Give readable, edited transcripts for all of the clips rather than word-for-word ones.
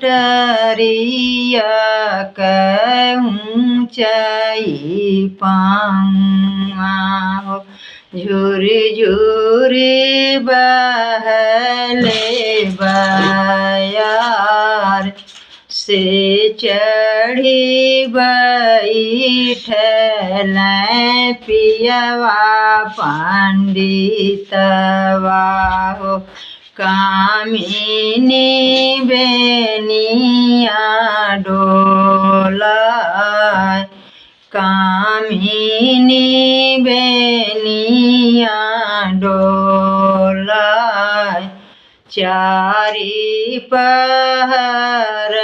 टरिया ऊंचाई पाऊँ हो, झूरी झूरी बहले बयार से चढ़ी बैठल पियवा पंडितवा हो, कामिनी बेनिया डोलाय, कामिनी बेनिया डोलाय, चारी पहर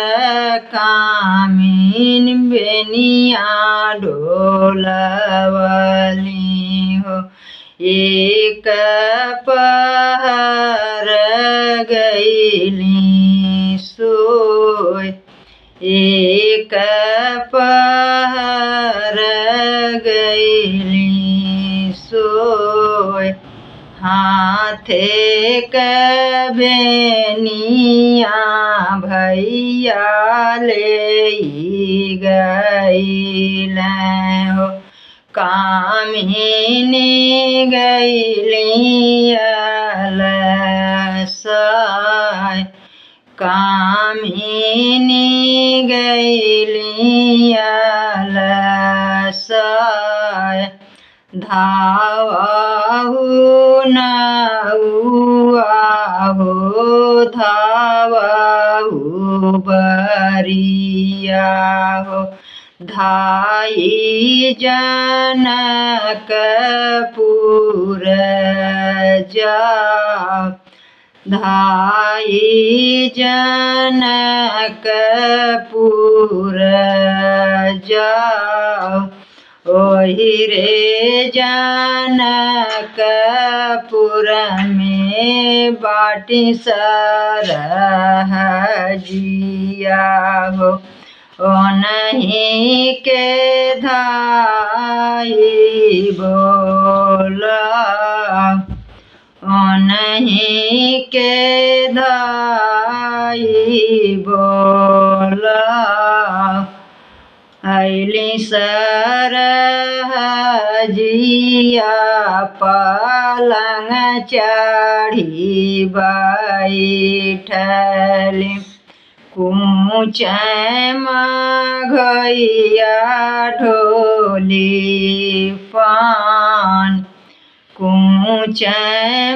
कामिन बेनिया डोलवली हो, एक पहर गईली सोय, एक पहर गईली सोय, हाथे बेनिया भैया ले गईल हो, कामिनी गईली अलसाय, कामिनी गईली अलसाय, धावहु नौआ हो, धावहु बरिया हो, धाई जनकपुर जाओ, धाई जनकपुर जाओ, ओहि रे जनकपुर में बाटी सरहजिया हो, ओनहि के धाई बोला, ओनहि के धाई बोला, अइली सरहजिया पलंग चढ़ी बैठली, कूच मघैया ढोली पान, कूच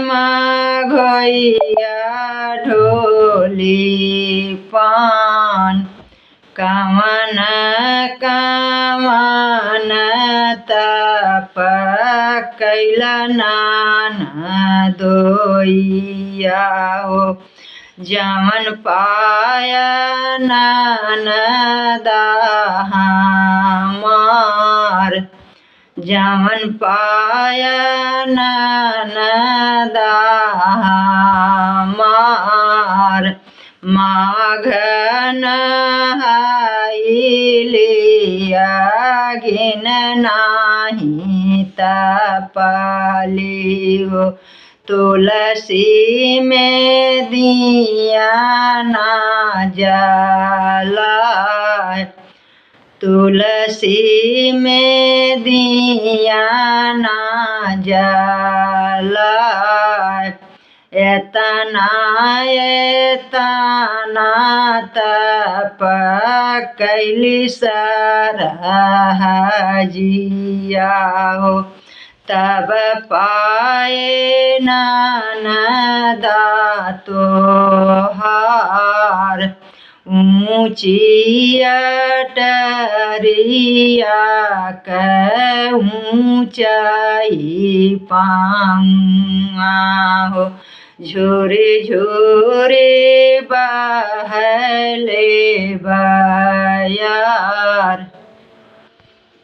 मघैया ढोली पान, कमन कमन तप कैला ननदोइया हो, जमन पाया ननदा हमार, जमन पाया ननदा हमार, माघ नहाइलिया गिन नाही तपाली हो, तुलसी में दिया ना जलाय, तुलसी में दिया ना जलाय, एतना एतना तप कैली सरहजिया हो, तब पाए ननदा तोहार, ऊँची टरिया ऊँचाई पाऊँ हो, झूरी झूरी बहले बयार।